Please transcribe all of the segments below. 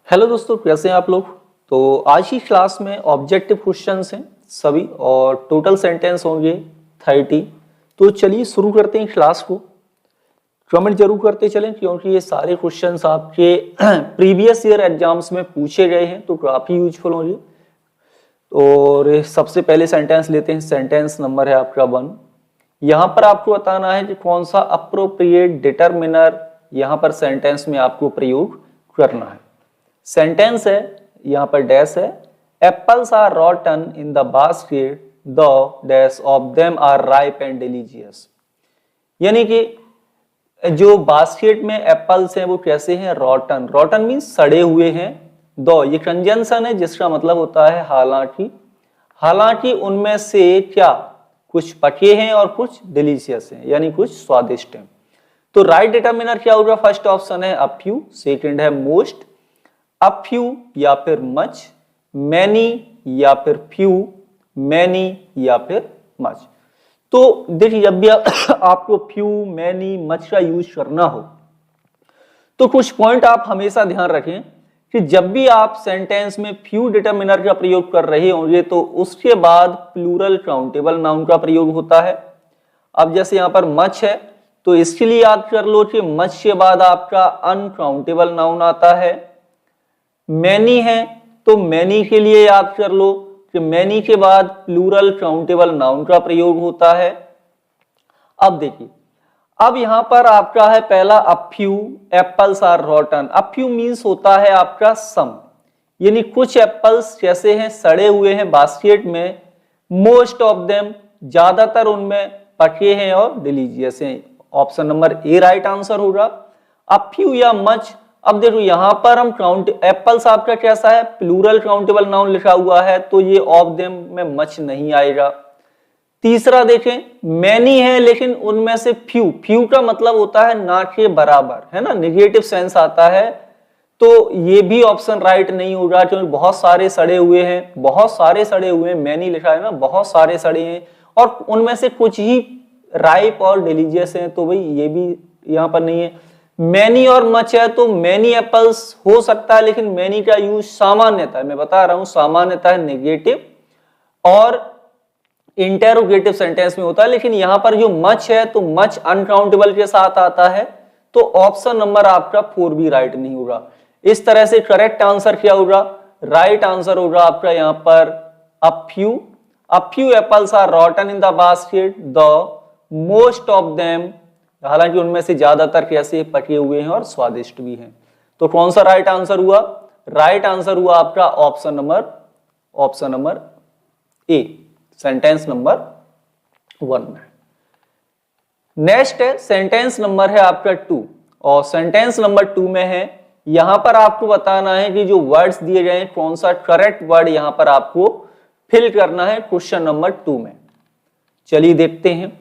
Hello दोस्तों, कैसे हैं आप लोग। तो आज की क्लास में ऑब्जेक्टिव क्वेश्चंस हैं सभी और टोटल सेंटेंस होंगे 30। तो चलिए शुरू करते हैं क्लास को। कमेंट जरूर करते चलें क्योंकि ये सारे क्वेश्चंस आपके प्रीवियस ईयर एग्जाम्स में पूछे गए हैं तो काफ़ी यूजफुल होंगे। और सबसे पहले सेंटेंस लेते हैं। सेंटेंस नंबर है आपका 1। यहाँ पर आपको बताना है कि कौन सा अप्रोप्रिएट डिटरमिनर यहाँ पर सेंटेंस में आपको प्रयोग करना है। सेंटेंस है, यहाँ पर डैश है, apples are rotten in the basket, the dash of them are ripe and delicious. यानी कि जो बास्केट में एप्पल्स हैं वो कैसे हैं, रॉटन। रॉटन मीन्स सड़े हुए हैं। दो ये कंजंक्शन है जिसका मतलब होता है हालांकि। हालांकि उनमें से क्या कुछ पके हैं और कुछ डिलीशियस हैं, यानी कुछ स्वादिष्ट हैं। तो राइट डिटरमिनर क्या होगा, फर्स्ट ऑप्शन है अ फ्यू, सेकंड है मोस्ट, अ फ्यू या फिर मच, मैनी या फिर फ्यू, मैनी या फिर मच। तो देखिए जब भी आपको फ्यू, मैनी, मच का यूज करना हो तो कुछ पॉइंट आप हमेशा ध्यान रखें कि जब भी आप सेंटेंस में फ्यू डिटरमिनर का प्रयोग कर रहे होंगे तो उसके बाद प्लूरल काउंटेबल नाउन का प्रयोग होता है। अब जैसे यहां पर मच है तो इसके लिए याद कर लो कि मच के बाद आपका अनकाउंटेबल नाउन आता है। मैनी है तो मैनी के लिए याद कर लो कि मैनी के बाद प्लूरल काउंटेबल नाउन का प्रयोग होता है। अब देखिए, अब यहां पर आपका है पहला a few, apples are rotten. A few means होता है आपका सम, यानी कुछ एप्पल्स कैसे हैं, सड़े हुए हैं बास्केट में। मोस्ट ऑफ देम ज्यादातर उनमें पके हैं और डिलीजियस हैं। Option number a right answer होगा। अ फ्यू या मच, अब देखो यहां पर हम काउंट, एप्पल्स आपका कैसा है, प्लूरल काउंटेबल नाउन लिखा हुआ है तो ये ऑफ देम में मच नहीं आएगा। तीसरा देखें, मैनी है लेकिन उनमें से फ्यू, फ्यू का मतलब होता है ना के बराबर, है ना, नेगेटिव सेंस आता है। तो ये भी ऑप्शन राइट नहीं होगा क्योंकि बहुत सारे सड़े हुए हैं, बहुत सारे सड़े हुए हैं, मैनी लिखा है ना, बहुत सारे सड़े हैं और उनमें से कुछ ही राइप और डिलीजियस हैं, तो भाई ये भी यहां पर नहीं है। मैनी और मच है तो मैनी एप्पल्स हो सकता है लेकिन मैनी का यूज सामान्यतः, मैं बता रहा हूं सामान्यतः नेगेटिव और इंटेरोगेटिव सेंटेंस में होता है, लेकिन यहां पर जो मच है तो मच अनकाउंटेबल के साथ आता है तो ऑप्शन नंबर आपका 4 भी राइट नहीं होगा। इस तरह से करेक्ट आंसर क्या होगा, राइट आंसर होगा आपका यहां पर a few. A few apples are rotten in the basket, the most of them, हालांकि उनमें से ज्यादातर कैसे पके हुए हैं और स्वादिष्ट भी हैं। तो कौन सा राइट आंसर हुआ, राइट आंसर हुआ आपका ऑप्शन नंबर ए, सेंटेंस नंबर 1 में। नेक्स्ट है सेंटेंस नंबर है आपका 2 और सेंटेंस नंबर 2 में है, यहां पर आपको बताना है कि जो वर्ड्स दिए गए हैं कौन सा करेक्ट वर्ड यहां पर आपको फिल करना है क्वेश्चन नंबर 2 में। चलिए देखते हैं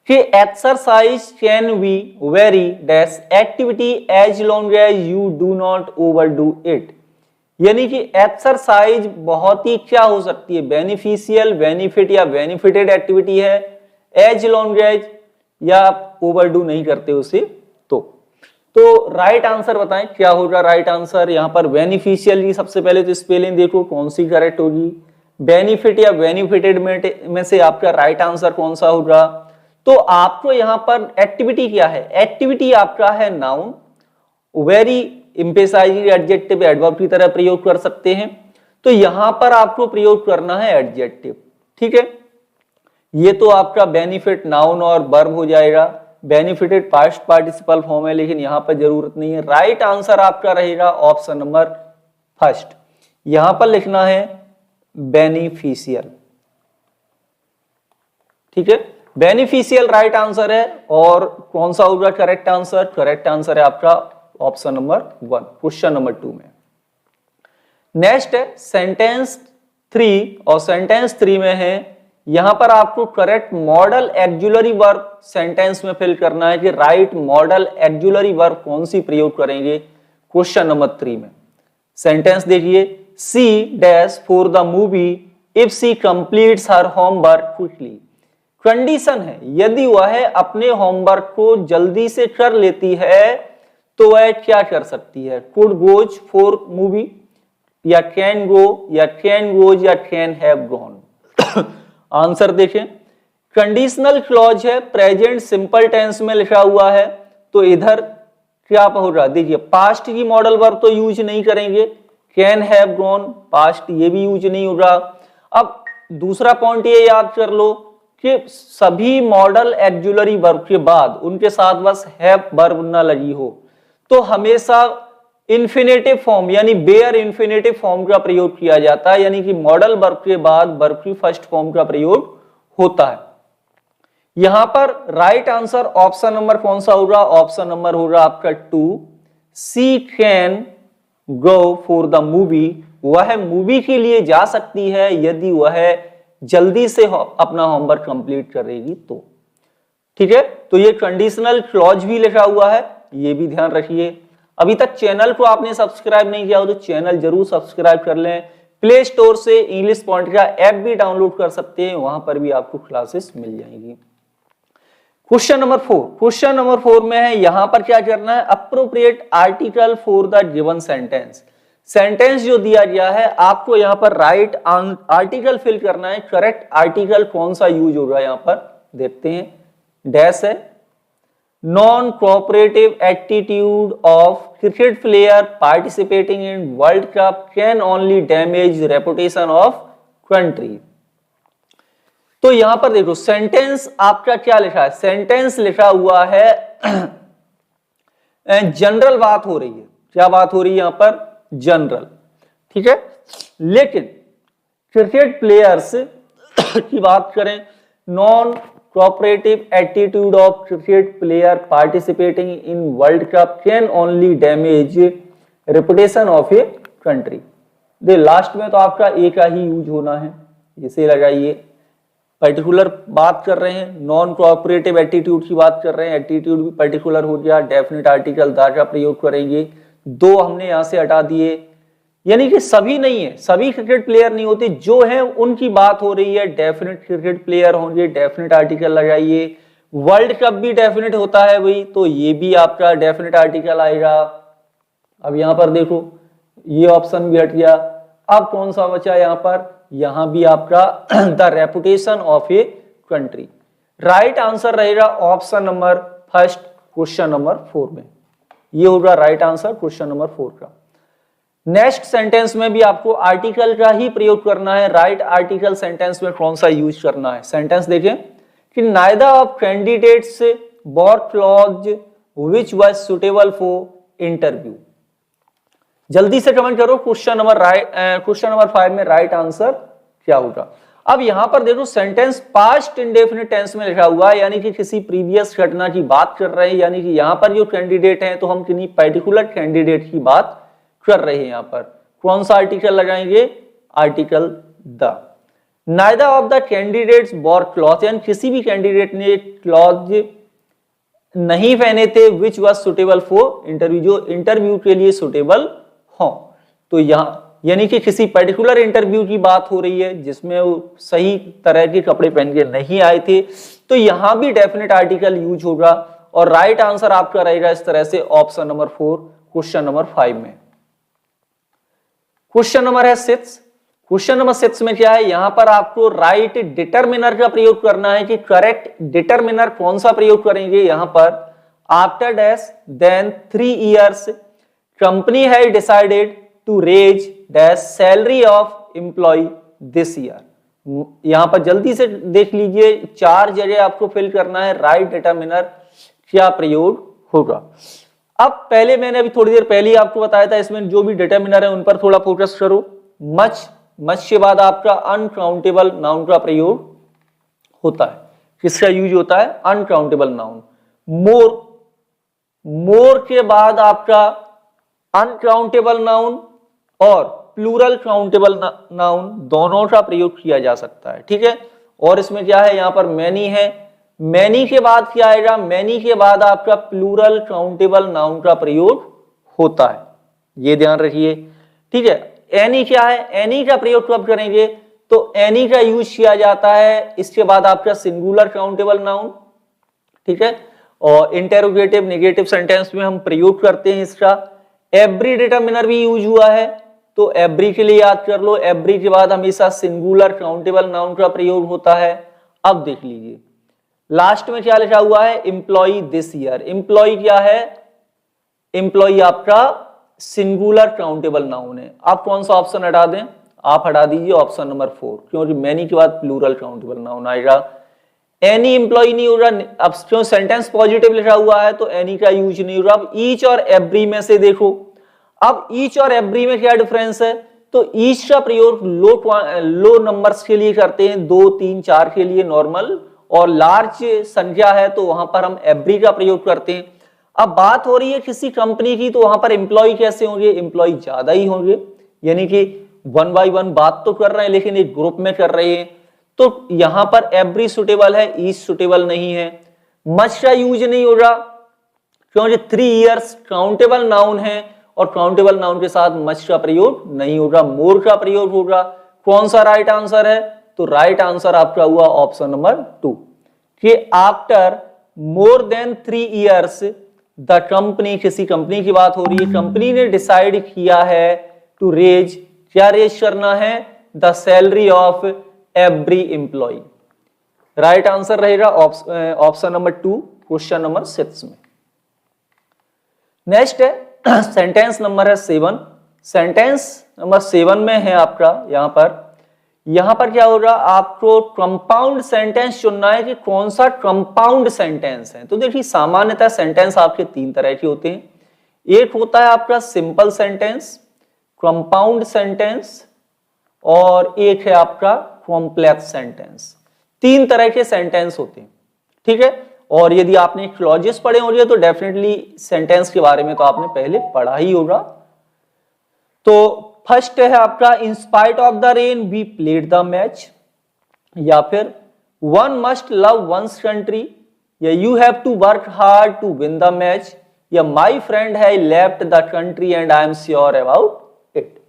कि exercise can be very dash activity as long as you do not overdo it. यानी कि एक्सरसाइज बहुत ही क्या हो सकती है, बेनिफिशियल, बेनिफिट या बेनिफिटेड एक्टिविटी है, एज लॉन्ग एज या ओवरडू नहीं करते उसे। तो राइट आंसर बताएं क्या होगा राइट आंसर। यहां पर बेनिफिशियल की सबसे पहले तो स्पेलिंग देखो कौन सी करेक्ट होगी, बेनिफिट या बेनिफिटेड में से आपका राइट आंसर कौन सा होगा। तो आपको यहां पर एक्टिविटी क्या है, एक्टिविटी आपका है noun, very emphasizing adjective adverb की तरह प्रयोग कर सकते हैं। तो यहां पर आपको प्रयोग करना है एडजेक्टिव, ठीक है। ये तो आपका बेनिफिट नाउन और वर्ब हो जाएगा, बेनिफिटेड पास्ट पार्टिसिपल फॉर्म है लेकिन यहां पर जरूरत नहीं है। राइट आंसर आपका रहेगा ऑप्शन नंबर फर्स्ट, यहां पर लिखना है बेनिफिशियल, ठीक है। बेनिफिशियल राइट आंसर है और कौन सा होगा करेक्ट आंसर, करेक्ट आंसर है आपका ऑप्शन नंबर 1 क्वेश्चन नंबर 2 में। नेक्स्ट है सेंटेंस 3 और सेंटेंस 3 में है, यहां पर आपको correct model auxiliary verb sentence में फिल करना है कि राइट मॉडल एक्जुलरी वर्ब कौन सी प्रयोग करेंगे क्वेश्चन नंबर 3 में। सेंटेंस देखिए, she dash for the movie if she completes her homework quickly. Condition है यदि वह अपने होमवर्क को जल्दी से कर लेती है तो वह क्या कर सकती है, कुड गोज फॉर मूवी, या कैन गो, या कैन गोज, या कैन हैव गॉन। आंसर देखें, कंडीशनल क्लॉज है, प्रेजेंट सिंपल टेंस में लिखा हुआ है, तो इधर क्या हो रहा है, देखिए पास्ट की मॉडल वर्ब तो यूज नहीं करेंगे, कैन हैव गॉन पास्ट ये भी यूज नहीं हो रहा। अब दूसरा पॉइंट ये याद कर लो कि सभी मॉडल एक्जुलरी वर्ब के बाद उनके साथ बस हैव वर्ब ना लगी हो, तो हमेशा इन्फिनेटिव फॉर्म यानी बेयर इन्फिनेटिव फॉर्म का प्रयोग किया जाता है, यानी कि मॉडल वर्ब के बाद वर्ब की फर्स्ट फॉर्म का प्रयोग होता है। यहां पर राइट आंसर ऑप्शन नंबर कौन सा होगा, ऑप्शन नंबर होगा आपका 2, C can go for the movie, वह मूवी के लिए जा सकती है यदि वह जल्दी से अपना होमवर्क कंप्लीट करेगी तो। ठीक है, तो ये कंडीशनल क्लॉज भी लिखा हुआ है, ये भी ध्यान रखिए। अभी तक चैनल को आपने सब्सक्राइब नहीं किया हो तो चैनल जरूर सब्सक्राइब कर लें। प्ले स्टोर से इंग्लिश पॉइंट का ऐप भी डाउनलोड कर सकते हैं, वहां पर भी आपको क्लासेस मिल जाएंगी। क्वेश्चन नंबर 4, क्वेश्चन नंबर 4 में है, यहां पर क्या करना है, appropriate article for the given sentence. Sentence जो दिया गया है आपको यहां पर राइट आर्टिकल फिल करना है, करेक्ट आर्टिकल कौन सा यूज होगा यहां पर देखते हैं। डैश है, non cooperative attitude of cricket player participating in world cup can only damage reputation of country. तो यहां पर देखो सेंटेंस आपका क्या लिखा है, सेंटेंस लिखा हुआ है जनरल बात हो रही है, क्या बात हो रही है यहां पर, जनरल। ठीक है, लेकिन क्रिकेट प्लेयर्स की बात करें, non cooperative attitude of cricket player participating in world cup can only damage reputation of a country. They last में तो आपका ए का ही यूज होना है, इसे लगाइए। पर्टिकुलर बात कर रहे हैं, नॉन कोऑपरेटिव एटीट्यूड की बात कर रहे हैं, एटीट्यूड भी पर्टिकुलर हो गया, डेफिनेट आर्टिकल दा का प्रयोग करेंगे। 2 हमने यहां से हटा दिए, यानी कि सभी नहीं है, सभी क्रिकेट प्लेयर नहीं होते, जो है उनकी बात हो रही है, डेफिनेट क्रिकेट प्लेयर होंगे, डेफिनेट आर्टिकल लगाइए। वर्ल्ड कप भी डेफिनेट होता है भाई, तो ये भी आपका डेफिनेट आर्टिकल आएगा। अब यहां पर देखो ये ऑप्शन भी हट गया, अब कौन सा बचा यहां पर, यहां भी आपका the reputation of a country. Right answer रहेगा option number first question number 4 में, ये होगा राइट आंसर क्वेश्चन नंबर 4 का। नेक्स्ट सेंटेंस में भी आपको आर्टिकल का ही प्रयोग करना है। राइट आर्टिकल सेंटेंस में कौन सा यूज करना है, सेंटेंस देखें कि neither of candidates bot clause which was suitable for interview. जल्दी से कमेंट करो क्वेश्चन नंबर 5 में राइट आंसर क्या होगा। अब यहां पर देखो सेंटेंस पास्ट इंडेफिनिट टेंस में लिखा हुआ है, यानी कि किसी प्रीवियस घटना की बात कर रहे हैं, यानी कि यहां पर जो कैंडिडेट हैं तो हम किन्हीं पर्टिकुलर कैंडिडेट की बात कर रहे हैं। यहां पर कौन सा आर्टिकल लगाएंगे, article the. Neither of the candidates war cloth, यानी किसी भी कैंडिडेट ने क्लॉथ नहीं पहने थे, which was suitable for interview, जो इंटरव्यू के लिए सुटेबल हो। तो यहां यानी कि किसी पर्टिकुलर इंटरव्यू की बात हो रही है जिसमें वो सही तरह के कपड़े पहन के नहीं आए थे, तो यहां भी डेफिनेट आर्टिकल यूज होगा और राइट आंसर आपका रहेगा इस तरह से ऑप्शन नंबर 4 क्वेश्चन नंबर 5 में। क्वेश्चन नंबर है 6। क्वेश्चन नंबर 6 में क्या है, यहां पर आपको राइट डिटरमिनर का प्रयोग करना है कि करेक्ट डिटरमिनर कौन सा प्रयोग करेंगे। यहां पर after dash then 3 years company has decided to raise dash salary of employee this year. यहां पर जल्दी से देख लीजिए, 4 जगह आपको फिल करना है, राइट डिटरमिनर क्या प्रयोग होगा। अब पहले मैंने अभी थोड़ी देर पहले ही आपको बताया था, इसमें जो भी डिटरमिनर है उन पर थोड़ा फोकस करो। मच के बाद आपका अनकाउंटेबल नाउन का प्रयोग होता है, किसका यूज होता है, अनकाउंटेबल नाउन। मोर के बाद आपका अनकाउंटेबल नाउन और प्लूरल काउंटेबल नाउन दोनों का प्रयोग किया जा सकता है। ठीक है, और इसमें क्या है, यहां पर मैनी है, मैनी के बाद क्या आएगा, मैनी के बाद आपका प्लूरल काउंटेबल नाउन का प्रयोग होता है, ये ध्यान रखिए। ठीक है, एनी क्या है, एनी का प्रयोग कब करेंगे, तो एनी का यूज किया जाता है इसके बाद आपका सिंगुलर काउंटेबल नाउन। ठीक है, और इंटेरोगेटिव नेगेटिव सेंटेंस में हम प्रयोग करते हैं इसका। एवरी डिटरमिनर भी यूज हुआ है, तो एवरी के लिए याद कर लो, एवरी के बाद हमेशा सिंगुलर काउंटेबल नाउन का प्रयोग होता है। अब देख लीजिए लास्ट में क्या लिखा हुआ है, एम्प्लॉय दिस ईयर। एम्प्लॉय क्या है, एम्प्लॉय आपका सिंगुलर काउंटेबल नाउन है। आप कौन सा ऑप्शन हटा दें, आप हटा दीजिए ऑप्शन नंबर 4, क्योंकि मैनी के बाद प्लूरल काउंटेबल नाउन आएगा। एनी एम्प्लॉय नहीं होगा, अब क्यों सेंटेंस पॉजिटिव लिखा हुआ है तो एनी का यूज नहीं होगा। अब ईच और एवरी में से देखो, अब ईच और एवरी में क्या डिफरेंस है, तो ईच का प्रयोग लो नंबर्स के लिए करते हैं, 2 3 4 के लिए नॉर्मल, और लार्ज संख्या है तो वहां पर हम एवरी का प्रयोग करते हैं। अब बात हो रही है किसी कंपनी की, तो वहां पर एम्प्लॉय कैसे होंगे, एम्प्लॉय ज्यादा ही होंगे, यानी कि 1 by 1 बात तो कर रहे हैं लेकिन एक ग्रुप में कर रहे हैं, तो यहां पर एवरी सुटेबल है, ईच सुटेबल नहीं है। मच का यूज नहीं होगा क्योंकि 3 years काउंटेबल नाउन है और काउंटेबल नाउन के साथ मच का प्रयोग नहीं होगा, मोर का प्रयोग होगा। कौन सा राइट आंसर है, तो राइट आंसर आपका हुआ ऑप्शन नंबर 2 कि after more than 3 years the company, किसी कंपनी की बात हो रही है, कंपनी ने डिसाइड किया है टू रेज, क्या रेज करना है, the salary of every employee. Right answer रहेगा ऑप्शन नंबर 2 क्वेश्चन नंबर 6 में। नेक्स्ट है सेंटेंस नंबर है 7। सेंटेंस नंबर 7 में है आपका यहां पर क्या होगा, आपको कंपाउंड सेंटेंस चुनना है कि कौन सा कंपाउंड सेंटेंस है। तो देखिए सामान्यतः सेंटेंस आपके 3 तरह के होते हैं, एक होता है आपका सिंपल सेंटेंस, कंपाउंड सेंटेंस, और एक है आपका कॉम्प्लेक्स सेंटेंस। 3 तरह के सेंटेंस होते हैं, ठीक है। और यदि आपने क्लॉजेस पढ़े होंगे तो डेफिनेटली सेंटेंस के बारे में तो आपने पहले पढ़ा ही होगा। तो फर्स्ट है आपका in spite of the rain we played the match, या फिर one must love one's country, या you have to work hard to win the match, या माई फ्रेंड है left the country and I am sure about it.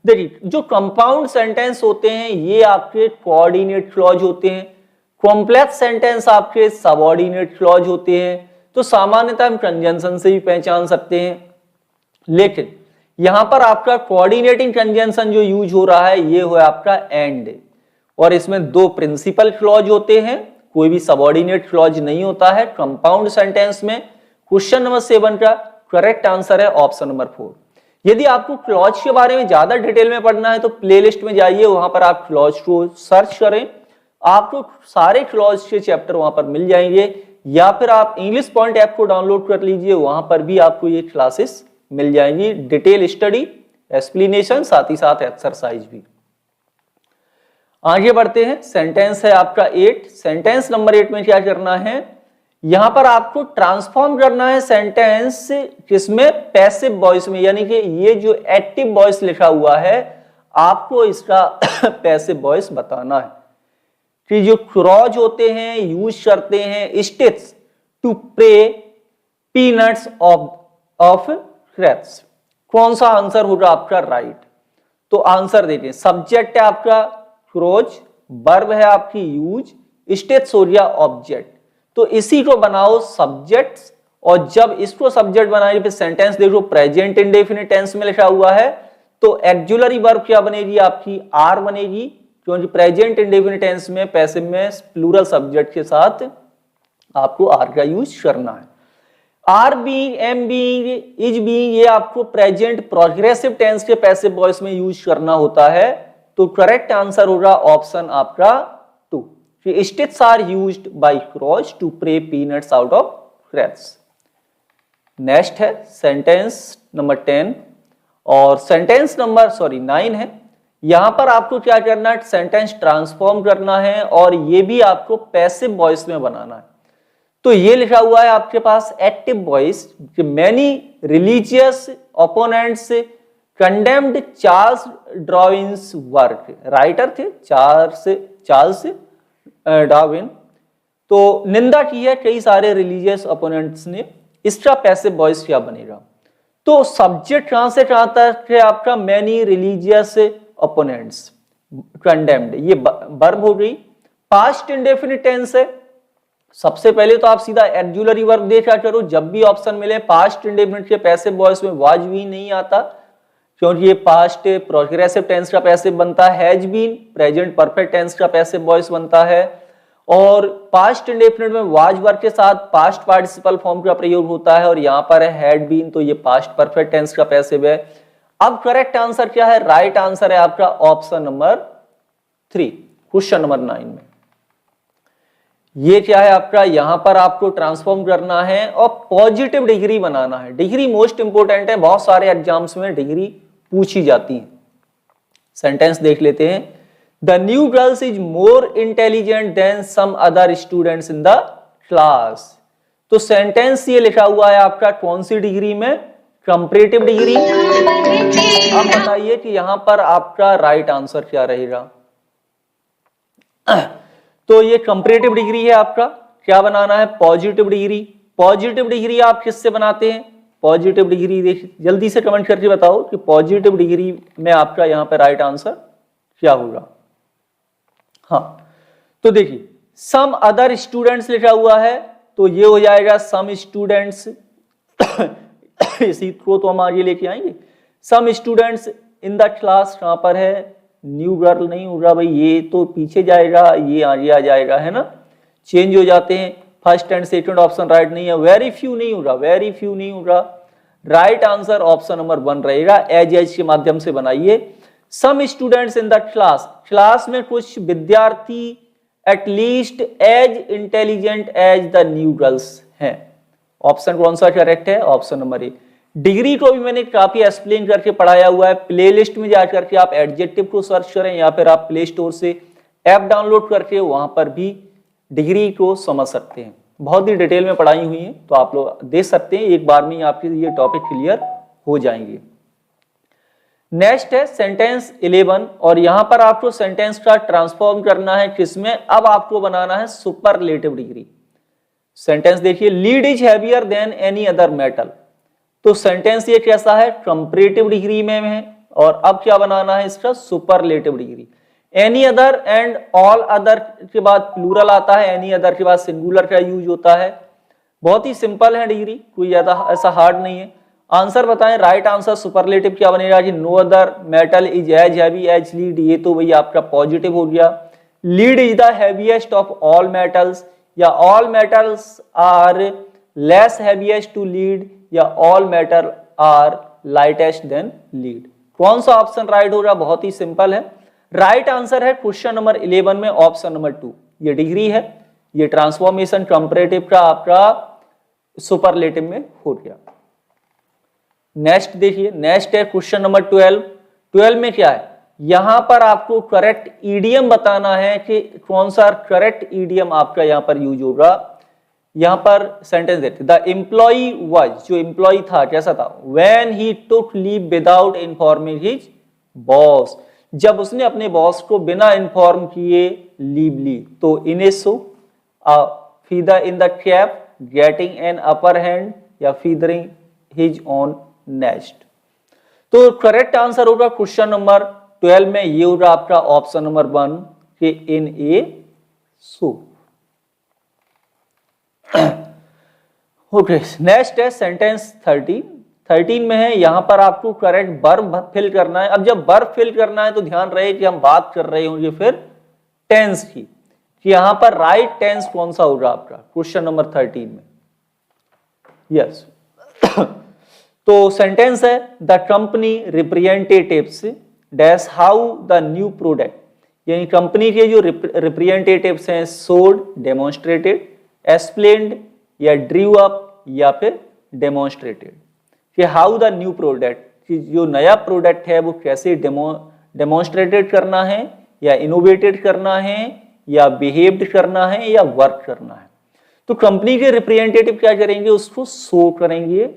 देखिए जो compound sentence होते हैं ये आपके कोऑर्डिनेट क्लॉज होते हैं, कॉम्प्लेक्स सेंटेंस आपके सबऑर्डिनेट क्लॉज होते हैं। तो सामान्यतः हम कंजंक्शन से भी पहचान सकते हैं, लेकिन यहां पर आपका कोऑर्डिनेटिंग कंजंक्शन जो यूज हो रहा है ये हो आपका एंड, और इसमें 2 प्रिंसिपल क्लॉज होते हैं, कोई भी सबऑर्डिनेट क्लॉज नहीं होता है कंपाउंड सेंटेंस में। क्वेश्चन नंबर 7 का करेक्ट आंसर है ऑप्शन नंबर 4। यदि आपको क्लॉज के बारे में ज्यादा डिटेल में पढ़ना है तो प्लेलिस्ट में जाइए, वहां पर आप क्लॉज को सर्च करें, आपको सारे क्लॉज के चैप्टर वहां पर मिल जाएंगे, या फिर आप इंग्लिश पॉइंट ऐप को डाउनलोड कर लीजिए, वहां पर भी आपको ये क्लासेस मिल जाएंगी, डिटेल स्टडी, एक्सप्लेनेशन, साथ ही साथ एक्सरसाइज भी। आगे बढ़ते हैं, सेंटेंस है आपका 8। सेंटेंस नंबर 8 में क्या करना है, यहां पर आपको ट्रांसफॉर्म करना है सेंटेंस किसमें, पैसिव वॉइस में, यानी कि ये जो एक्टिव वॉइस लिखा हुआ है आपको इसका पैसिव वॉइस बताना है कि जो क्रॉज होते हैं यूज करते हैं sticks to pray peanuts of craps. कौन सा आंसर होगा आपका राइट, तो आंसर देखिए सब्जेक्ट है आपका क्रॉज, वर्ब है आपकी यूज, स्टिक्स हो गया ऑब्जेक्ट, तो इसी को बनाओ सब्जेक्ट, और जब इसको सब्जेक्ट बनाए फिर सेंटेंस देखो प्रेजेंट इंडेफिनिट टेंस में लिखा हुआ है, तो एक्जुलरी वर्ब क्या बनेगी आपकी आर बनेगी, क्योंकि प्रेजेंट इंडेफिनिट टेंस में पैसिव में प्लूरल सब्जेक्ट के साथ आपको आर का यूज करना है। Are being, am being, is being, ये आपको प्रेजेंट प्रोग्रेसिव टेंस के पैसिव वॉइस में यूज करना होता है, तो करेक्ट आंसर होगा ऑप्शन आपका 2 कि sticks are used by crows to pray peanuts out of cracks. Next है सेंटेंस नंबर 10 और सेंटेंस नंबर 9 है। यहां पर आपको क्या करना है, सेंटेंस ट्रांसफॉर्म करना है और ये भी आपको पैसिव वॉइस में बनाना है। तो ये लिखा हुआ है आपके पास active voice, many religious opponents condemned Charles Darwin's work, writer थे चार्ल्स डार्विन, तो निंदा की है कई सारे रिलीजियस ओपोनेंट्स ने, इसका पैसिव वॉइस क्या बनेगा, तो सब्जेक्ट कहां से कहां तक है आपका, मैनी रिलीजियस ओपोनेंट्स कंडेम्ड, ये वर्ब हो गई। पास्ट इंडेफिनिट टेंस है, सबसे पहले तो आप सीधा ऑक्सिलरी वर्ब देखा करो, जब भी ऑप्शन मिले पास्ट इंडेफिनिट के पैसिव वॉइस में वाज भी नहीं आता, क्योंकि ये पास्ट प्रोग्रेसिव टेंस का पैसिव बनता है, has been present perfect tense का पैसिव वॉइस बनता है, और पास्ट इंडेफिनिट में वाज वर्ब के साथ पास्ट पार्टिसिपल फॉर्म का प्रयोग होता है, और यहाँ पर है हैड बीन, तो ये पास्ट परफेक्ट टेंस का पैसिव है। अब करेक्ट आंसर क्या है? राइट आंसर है आपका ऑप्शन नंबर 3, क्वेश्चन नंबर 9 में। ये क्या है आपका? यहां पर आपको ट्रांसफॉर्म करना है और पॉजिटिव डिग्री बनाना है। डिग्री मोस्ट इंपोर्टेंट है, बहुत सारे एग्जाम्स में डिग्री पूछी जाती है। सेंटेंस देख लेते हैं। The new girls is more intelligent than some other students in the class. तो सेंटेंस ये लिखा हुआ है आपका कौन सी डिग्री में? Comparative degree. अब बताइए कि यहां पर आपका राइट आंसर क्या रहेगा? तो ये कंपैरेटिव डिग्री है आपका, क्या बनाना है? Positive degree. पॉजिटिव डिग्री आप किससे बनाते हैं? पॉजिटिव डिग्री देखिए, जल्दी से कमेंट करके बताओ कि पॉजिटिव डिग्री में आपका यहां पे राइट आंसर क्या होगा? हाँ, तो देखिए सम अदर स्टूडेंट्स लिखा हुआ है, तो ये हो जाएगा सम स्टूडेंट्स। इसी को तो हम आगे लेके आएंगे। Some students in the class, कहां पर है? न्यू गर्ल नहीं होगा भाई, ये तो पीछे जाएगा, ये आगे आ जाएगा, है ना, चेंज हो जाते हैं। First and second option right नहीं है। वेरी फ्यू नहीं होगा, वेरी फ्यू नहीं होगा। राइट आंसर ऑप्शन नंबर 1 रहेगा। एज के माध्यम से बनाइए। Some students in the class, class में कुछ विद्यार्थी at least as intelligent as the new girls हैं। ऑप्शन कौन सा करेक्ट है? Option number 1। डिग्री को भी मैंने काफी एक्सप्लेन करके पढ़ाया हुआ है। प्लेलिस्ट में जाकर के आप एडजेक्टिव को सर्च करें या फिर आप प्ले स्टोर से ऐप डाउनलोड करके वहां पर भी डिग्री को समझ सकते हैं। बहुत ही डिटेल में पढ़ाई हुई है, तो आप लोग देख सकते हैं। एक बार में ही आपके ये टॉपिक क्लियर हो जाएंगे। नेक्स्ट है सेंटेंस 11, और यहां पर आपको सेंटेंस का ट्रांसफॉर्म करना है किसमें? अब आपको बनाना है सुपरलेटिव डिग्री। सेंटेंस देखिए, lead is heavier than any other metal. तो सेंटेंस ये कैसा है? कंपैरेटिव डिग्री में है, और अब क्या बनाना है इसका? Superlative degree. Any other and all other के बाद प्लूरल आता है, एनी अदर के बाद सिंगुलर का यूज होता है। बहुत ही सिंपल है डिग्री, कोई ज्यादा ऐसा हार्ड नहीं है। आंसर बताएं। राइट आंसर सुपरलेटिव क्या बनेगा? कि no other metal is as heavy as lead. ये तो भैया आपका पॉजिटिव हो गया। Lead is the heaviest of all metals, या all metals are less heaviest to lead, या all metal are lightest than lead. कौन सा ऑप्शन राइट होगा? बहुत ही सिंपल है। राइट आंसर है क्वेश्चन नंबर 11 में ऑप्शन नंबर 2। ये डिग्री है, ये ट्रांसफॉर्मेशन कंपैरेटिव का आपका सुपरलेटिव में हो गया। नेक्स्ट देखिए, नेक्स्ट है क्वेश्चन नंबर 12। 12 में क्या है? यहां पर आपको करेक्ट ईडीएम बताना है कि कौन सा करेक्ट ईडीएम आपका यहां पर यूज होगा। यहां पर सेंटेंस देते, द एम्प्लॉई वाज, जो एम्प्लॉई था कैसा था? When he took leave without informing his boss, जब उसने अपने बॉस को बिना इन्फॉर्म किए लीव ली। तो इनेसो, feather in the cap, getting an upper hand, या फीदरिंग हिज ऑन नेस्ट। तो करेक्ट आंसर होगा क्वेश्चन नंबर 12 में ये होगा आपका ऑप्शन नंबर 1 के इन ए सो। ओके, नेक्स्ट है सेंटेंस 13 में है। यहां पर आपको करेक्ट वर्ब फिल करना है। अब जब वर्ब फिल करना है तो ध्यान रहे कि हम बात कर रहे होंगे फिर टेंस की, कि यहां पर राइट टेंस कौन सा होगा आपका क्वेश्चन नंबर 13 में? यस। तो सेंटेंस है, the company representatives dash how the new product, यानी कंपनी के जो रिप्रेजेंटेटिव्स हैं सोल्ड, डेमोन्स्ट्रेटेड, एक्सप्लेन्ड, या ड्रीव अप, या फिर डेमोन्स्ट्रेटेड, कि हाउ द न्यू प्रोडक्ट, कि जो नया प्रोडक्ट है वो कैसे डेमोन्स्ट्रेटेड करना है, या इनोवेटेड करना है, या बिहेव्ड करना है, या वर्क करना है। तो कंपनी के रिप्रेजेंटेटिव क्या करेंगे? उसको शो करेंगे।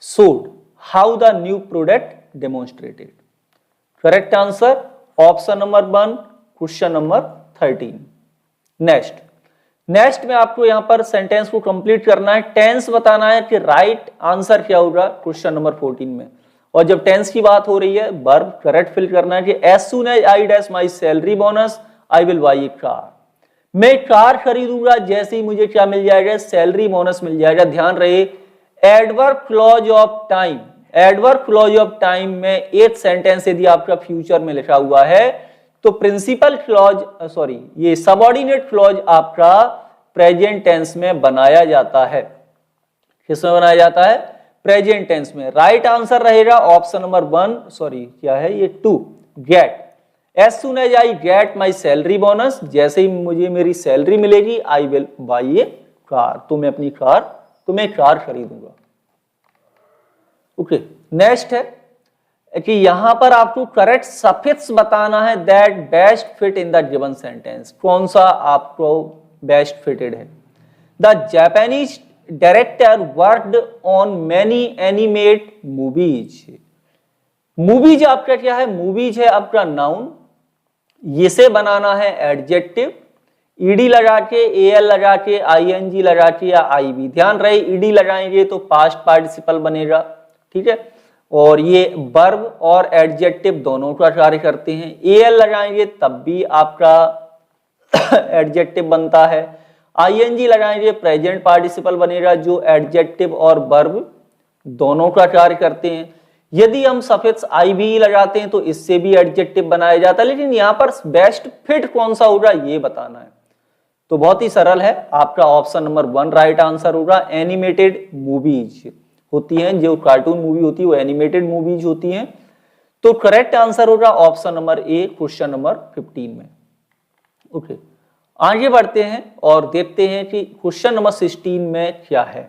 Showed how the new product demonstrated. Correct answer option number 1 question number 13। Next में आपको यहां पर सेंटेंस को कंप्लीट करना है। टेंस बताना है कि राइट आंसर क्या होगा क्वेश्चन नंबर 14 में। और जब टेंस की बात हो रही है, वर्ब करेक्ट फिल करना है कि as soon as I dash my salary bonus I will buy a car. मैं कार खरीदूंगा जैसे ही मुझे क्या मिल जाएगा, सैलरी बोनस मिल जाएगा। ध्यान रहे adverb clause of time, adverb clause of time में एक सेंटेंस यदि आपका फ्यूचर में लिखा हुआ है तो प्रिंसिपल क्लॉज सॉरी ये सबऑर्डिनेट क्लॉज आपका प्रेजेंट टेंस में बनाया जाता है। किसमें बनाया जाता है, प्रेजेंट टेंस में। राइट आंसर रहेगा ऑप्शन नंबर 1 सॉरी क्या है ये 2 get. As soon as I get my salary bonus, जैसे ही मुझे मेरी सैलरी मिलेगी I will buy a car, तो मैं अपनी कार कार खरीदूंगा। ओके नेक्स्ट है कि यहां पर आपको करेक्ट सफिक्स बताना है that best fit in the given sentence. कौन सा आपको बेस्ट फिटेड है। The Japanese director worked on many animate movies. Movies आपका क्या है, मूवीज है आपका नाउन, ये से बनाना है एडजेक्टिव, ईडी लगा के, एल लगा के, आईएनजी लगा के या आईबी। ध्यान रहे ईडी लगाएंगे तो पास्ट पार्टिसिपल बनेगा, ठीक है, और ये वर्ब और एडजेक्टिव दोनों का कार्य करते हैं। एल लगाएंगे तब भी आपका एडजेक्टिव बनता है, आईएनजी लगाएंगे प्रेजेंट पार्टिसिपल बनेगा जो एडजेक्टिव और वर्ब दोनों का कार्य करते हैं। यदि हम सफिक्स आईबी लगाते हैं तो इससे भी एडजेक्टिव बनाया जाता है, लेकिन यहां पर बेस्ट फिट कौन सा होगा ये बताना है। तो बहुत ही सरल है, आपका ऑप्शन नंबर 1 राइट आंसर होगा। एनिमेटेड मूवीज होती हैं, जो कार्टून मूवी होती है वो एनिमेटेड मूवीज होती हैं। तो करेक्ट आंसर होगा ऑप्शन नंबर ए क्वेश्चन नंबर 15 में। ओके आगे बढ़ते हैं और देखते हैं कि क्वेश्चन नंबर 16 में क्या है।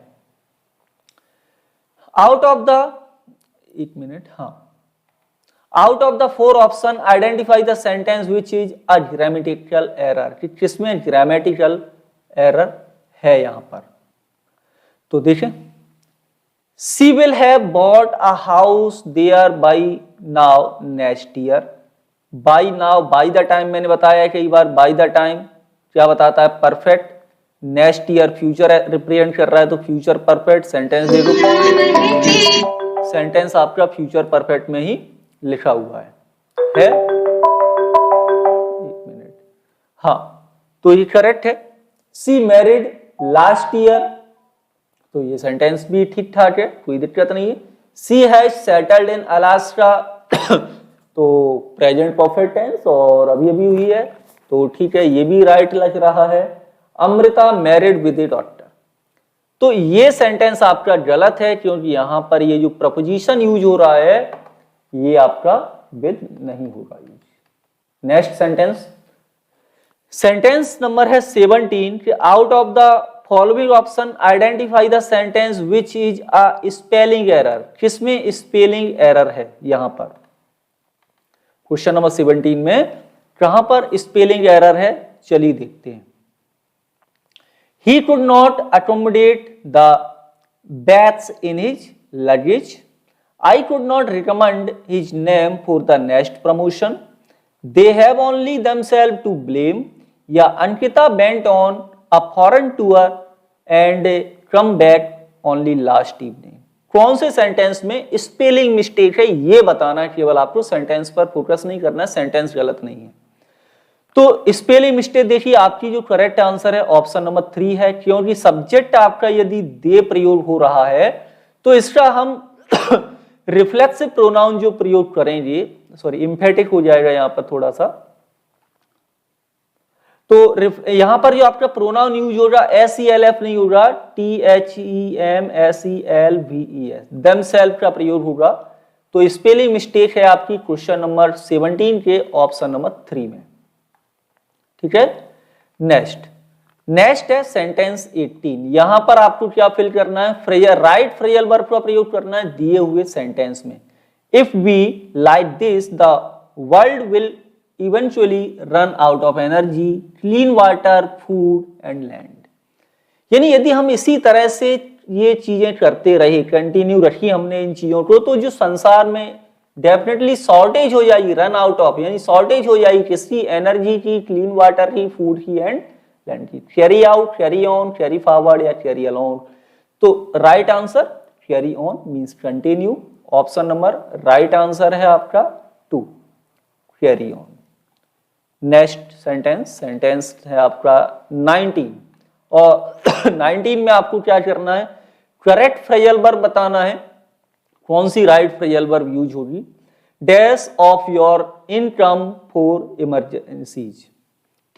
आउट ऑफ द एक मिनट, हाँ, out of the 4 option identify the sentence which is a grammatical error, कि किसमें ग्रामेटिकल एरर है यहां पर। तो देखें, she will have bought a house there by now next year. By now, by the time मैंने बताया कई बार, बाई द टाइम क्या बताता है, perfect. Next year future represent कर रहा है तो फ्यूचर परफेक्ट। सेंटेंस देखो, सेंटेंस आपका फ्यूचर परफेक्ट में ही लिखा हुआ है। एक मिनट, हाँ, तो ये करेक्ट है। सी मैरिड लास्ट ईयर, तो ये सेंटेंस भी ठीक ठाक है, कोई दिक्कत नहीं है। सी हैज सेटल्ड इन अलास्का, तो प्रेजेंट परफेक्ट टेंस और अभी अभी हुई है, तो ठीक है, ये भी राइट लग रहा है। Amrita married with A daughter, तो ये सेंटेंस आपका गलत है क्योंकि यहां पर ये जो प्रपोजिशन यूज हो रहा है ये आपका विद नहीं होगा use. Next sentence, sentence number है 17 कि out of the following option identify the sentence which is a spelling error. किसमें स्पेलिंग एरर है यहां पर, क्वेश्चन नंबर 17 में कहां पर स्पेलिंग एरर है, चलिए देखते हैं। He could not accommodate the bags in his luggage. I could not recommend his name for the next promotion. They have only themselves to blame. या Ankita went on a foreign tour and come back only last evening. कौन से sentence में spelling mistake है ये बताना है, केवल आपको सेंटेंस पर फोकस नहीं करना है, सेंटेंस गलत नहीं है। तो स्पेलिंग मिस्टेक देखिए, आपकी जो करेक्ट आंसर है ऑप्शन नंबर 3 है, क्योंकि सब्जेक्ट आपका यदि दे प्रयोग हो रहा है तो इसका हम रिफ्लेक्सिव प्रोनाउन जो प्रयोग करेंगे, सॉरी इंफेटिक हो जाएगा यहां पर थोड़ा सा, तो यहां पर जो आपका प्रोनाउन यूज होगा SELF नहीं होगा, THEMSELVES, themselves का प्रयोग होगा। तो स्पेलिंग मिस्टेक है आपकी क्वेश्चन नंबर 17 के ऑप्शन नंबर 3 में, ठीक है। नेक्स्ट है सेंटेंस 18। यहां पर आपको क्या फिल करना है, फ्रेजल, राइट फ्रेजल वर्ब का प्रयोग करना है दिए हुए सेंटेंस में। If we like this the world will eventually run out of energy, clean water, food and land. यानी यदि हम इसी तरह से ये चीजें करते रहे, कंटिन्यू रखी हमने इन चीजों को, तो जो संसार में डेफिनेटली शॉर्टेज हो जाएगी, रन आउट ऑफ यानी शॉर्टेज हो जाएगी किसकी, एनर्जी की, क्लीन वाटर की, फूड की एंड लैंड की। Carry out, carry on, carry forward या कैरी अलोन। तो right answer carry on means continue. Option number right answer है आपका 2 कैरी ऑन। नेक्स्ट सेंटेंस है आपका 19 और 19 में आपको क्या करना है, करेक्ट फ्रेजल वर्ब बताना है, कौन सी राइट फ्रेजल वर्ब यूज होगी, dash of your income for emergencies,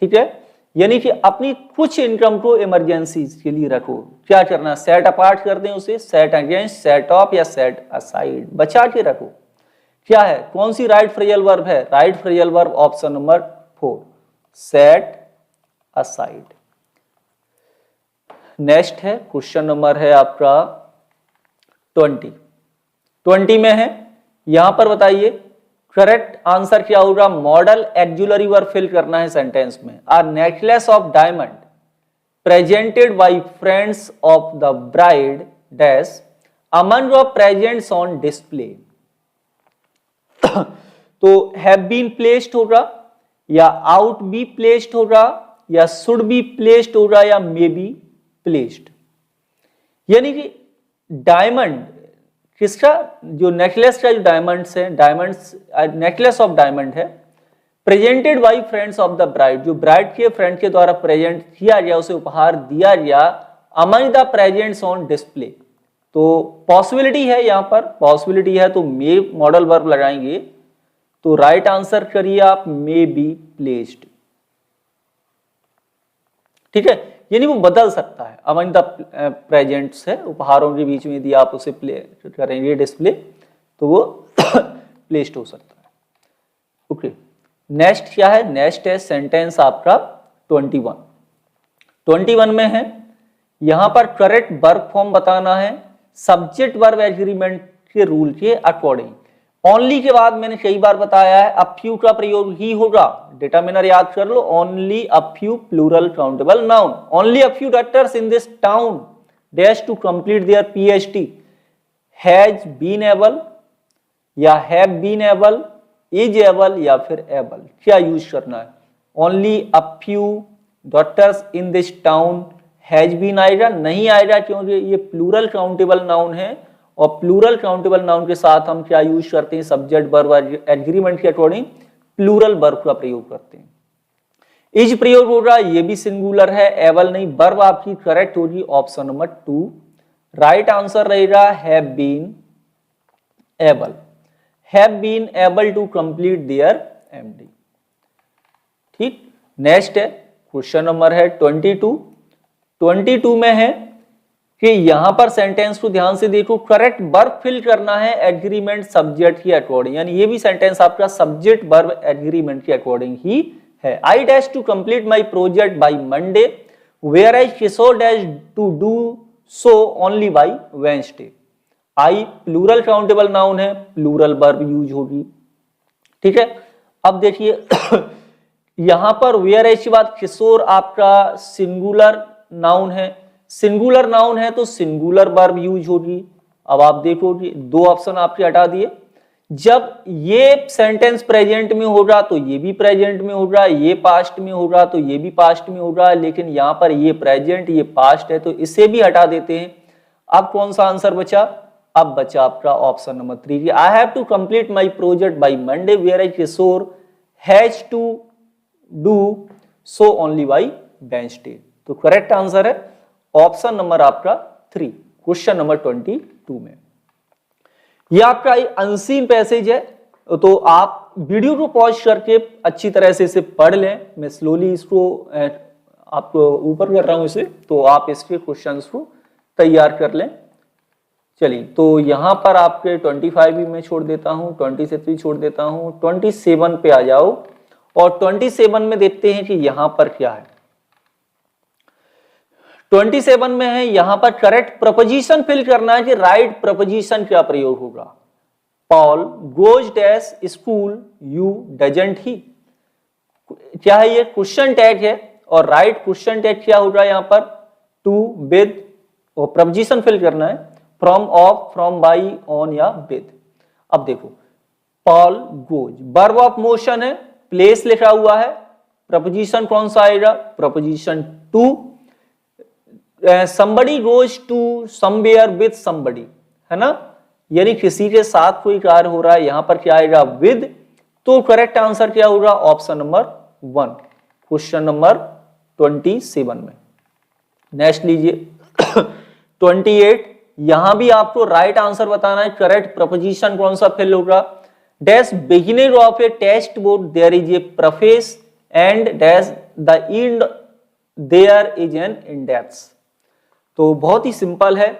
ठीक है, यानी कि अपनी कुछ इनकम को इमरजेंसीज के लिए रखो। क्या करना है, सेट अपार्ट कर दें उसे, सेट अगेंस्ट, सेट ऑफ या सेट असाइड, बचा के रखो। क्या है, कौन सी राइट फ्रेजल वर्ब है, right phrasal verb option number 4, set aside. Next है क्वेश्चन नंबर है आपका 20 में है, यहां पर बताइए करेक्ट आंसर क्या होगा, मॉडल एक्जुलरी वर्ब फिल करना है सेंटेंस में। A necklace of diamond presented by friends of the bride dash among of presents on display. तो हैव बीन प्लेस्ड होगा या आउट बी प्लेस्ड होगा या शुड बी प्लेस्ड होगा या मे बी प्लेस्ड, यानी कि डायमंड किसका, जो नेकलेस का जो डायमंड्स है, डायमंड्स नेकलेस ऑफ डायमंड है, presented by friends of the bride, जो ब्राइड के फ्रेंड के द्वारा प्रेजेंट किया गया, उसे उपहार दिया गया, among the presents on display. तो पॉसिबिलिटी है, यहां पर पॉसिबिलिटी है तो मे मॉडल वर्ब लगाएंगे, तो राइट आंसर करिए आप मे बी प्लेस्ड, ठीक है, यानी वो बदल सकता है, अमंग द प्रेजेंट्स है, उपहारों के बीच में यदि आप उसे प्ले करेंगे डिस्प्ले तो वो प्लेस्ड हो सकता है। ओके, नेक्स्ट क्या है, नेक्स्ट है सेंटेंस आपका 21 में है, यहां पर करेक्ट वर्ब फॉर्म बताना है सब्जेक्ट वर्ब एग्रीमेंट के रूल के अकॉर्डिंग। ओनली के बाद मैंने कई बार बताया है अ फ्यू का प्रयोग ही होगा, डिटरमिनर याद कर लो, only a few plural countable noun, only a few doctors in this town dash to complete their PhD, has been able या have been able, is able या फिर एबल, क्या यूज करना है, only a few doctors in this town, has been आएगा, नहीं आएगा क्योंकि ये प्लूरल काउंटेबल नाउन है, और प्लूरल काउंटेबल नाउन के साथ हम क्या यूज करते हैं, सब्जेक्ट वर्ब एग्रीमेंट के अकॉर्डिंग प्लूरल वर्ब का प्रयोग करते हैं। इज प्रयोग होगा, ये भी सिंगुलर है, एबल नहीं, वर्ब आपकी करेक्ट होगी ऑप्शन नंबर 2, राइट आंसर रहेगा have been able, have been able to complete their MD, ठीक। नेक्स्ट है क्वेश्चन नंबर है 22 में है कि यहां पर सेंटेंस को ध्यान से देखो, करेक्ट वर्ब फिल करना है एग्रीमेंट सब्जेक्ट के अकॉर्डिंग, यानी ये भी सेंटेंस आपका सब्जेक्ट वर्ब एग्रीमेंट के अकॉर्डिंग ही है। I dash to complete my project by Monday, where I Kishore dash to do so only by Wednesday. I plural countable noun है, प्लूरल वर्ब यूज होगी, ठीक है। अब देखिए यहां पर वेयर आई के बाद किशोर आपका सिंगुलर नाउन है, सिंगुलर नाउन है तो सिंगुलर वर्ब यूज होगी। अब आप देखोगे 2 ऑप्शन आपके हटा दिए, जब ये सेंटेंस प्रेजेंट में होगा तो ये भी प्रेजेंट में होगा, ये पास्ट में होगा तो ये भी पास्ट में होगा, लेकिन यहां पर ये प्रेजेंट ये पास्ट है तो इसे भी हटा देते हैं। अब कौन सा आंसर बचा, अब बचा आपका option number 3, I have to complete my project by Monday, where I Kishore has to do so only by Wednesday. तो करेक्ट आंसर है ऑप्शन नंबर आपका 3, क्वेश्चन नंबर 22 में। यह आपका अनसीन पैसेज है, तो आप वीडियो को पॉज करके अच्छी तरह से इसे पढ़ लें। मैं स्लोली इसको आपको ऊपर कर रहा हूं इसे, तो आप इसके क्वेश्चंस को तैयार कर लें। चलिए, तो यहां पर आपके 25 भी मैं छोड़ देता हूं, 23 छोड़ देता हूं, 27 पे आ जाओ, और 27 में देखते हैं कि यहां पर क्या है। 27 में है, यहां पर करेक्ट प्रपोजिशन फिल करना है कि राइट प्रपोजिशन क्या प्रयोग होगा। Paul goes dash school, you doesn't ही, क्या है ये, क्वेश्चन टैग है, और राइट क्वेश्चन टैग क्या होगा यहां पर, टू, विद, और प्रपोजिशन फिल करना है from, of, from, by, on या विद। अब देखो Paul goes, verb of motion है, प्लेस लिखा हुआ है, प्रपोजिशन कौन सा आएगा, preposition to. somebody goes to somewhere with somebody, है ना, यानी किसी के साथ कोई कार्य हो रहा है, यहां पर क्या आएगा, विद। तो करेक्ट आंसर क्या होगा, ऑप्शन नंबर 1 क्वेश्चन नंबर 27 में। नेक्स्ट लीजिए 28, यहां भी आपको राइट आंसर बताना है। करेक्ट प्रपोजिशन कौन सा फिल होगा? Dash beginning of a text book there is a preface and dash the end there is an index. तो बहुत ही सिंपल है,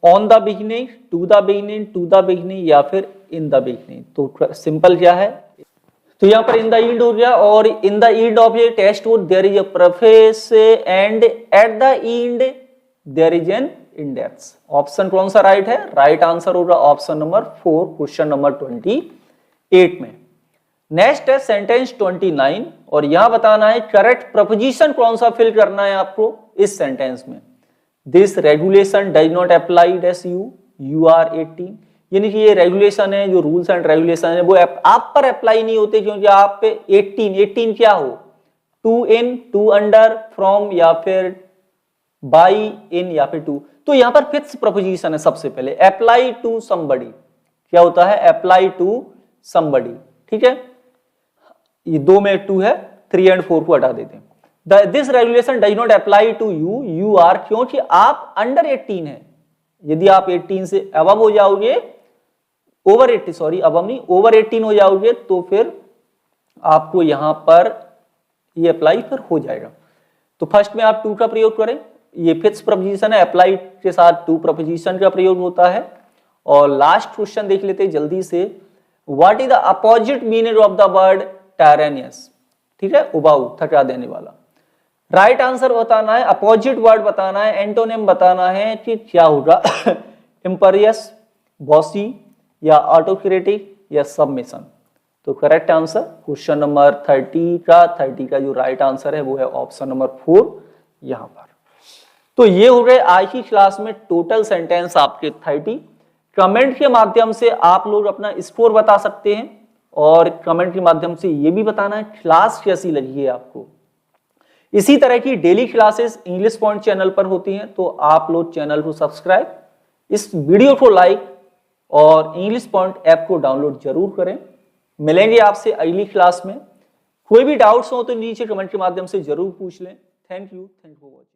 on the beginning, to the beginning, to the beginning या फिर in the beginning. तो simple क्या है, तो यहाँ पर इन द एंड हो गया, और in the end of a text book there is a preface and at the end there is an index. Option कौन सा राइट है? राइट आंसर होगा ऑप्शन नंबर 4 क्वेश्चन नंबर 28 में। नेक्स्ट है सेंटेंस 29, और यहां बताना है करेक्ट प्रपोजिशन कौन सा फिल करना है आपको इस सेंटेंस में। This regulation does not apply dash you are 18, यानी कि ये रेगुलेशन है, जो रूल्स एंड रेगुलेशन है वो आप पर अप्लाई नहीं होते, क्योंकि आप पे 18 क्या हो, to in, to under, from या फिर बाई, इन या फिर टू। तो यहां पर फिक्स प्रपोजिशन है। सबसे पहले अप्लाई टू समबडी, क्या होता है? अप्लाई टू समबडी, ठीक है। ये 2 में 2 है, 3 एंड 4 को हटा देते हैं। This regulation does not apply to you are, क्योंकि आप अंडर 18 है। यदि आप 18 से अबव हो जाओगे, ओवर 18, सॉरी अबव नहीं, ओवर 18 हो जाओगे, तो फिर आपको यहां पर ये अप्लाई फिर हो जाएगा। तो फर्स्ट में आप टू का प्रयोग करें, ये फिक्स प्रपोजिशन है, अप्लाई के साथ टू प्रपोजिशन का प्रयोग होता है। और लास्ट क्वेश्चन देख लेते हैं जल्दी से। What is the opposite meaning of the word tyrannous? ठीक है, उबाऊ, थका देने वाला। राइट आंसर बताना है, अपोजिट वर्ड बताना है, एंटोनिम बताना है कि क्या होगा इंपीरियस, बॉसी या ऑटोक्रेटिक या सबमिशन। तो करेक्ट आंसर क्वेश्चन नंबर 30 का जो राइट आंसर है वो है ऑप्शन नंबर 4 यहां पर। तो ये हो गए आज की क्लास में टोटल सेंटेंस आपके 30। कमेंट के माध्यम से आप लोग अपना स्कोर बता सकते हैं, और कमेंट के माध्यम से ये भी बताना है क्लास कैसी लगी है आपको। इसी तरह की daily classes English point channel पर होती हैं, तो आप लोग चैनल को सब्सक्राइब, इस वीडियो को लाइक और इंग्लिश पॉइंट ऐप को डाउनलोड जरूर करें। मिलेंगे आपसे अगली क्लास में। कोई भी डाउट्स हो तो नीचे कमेंट के माध्यम से जरूर पूछ लें। Thank you for watching.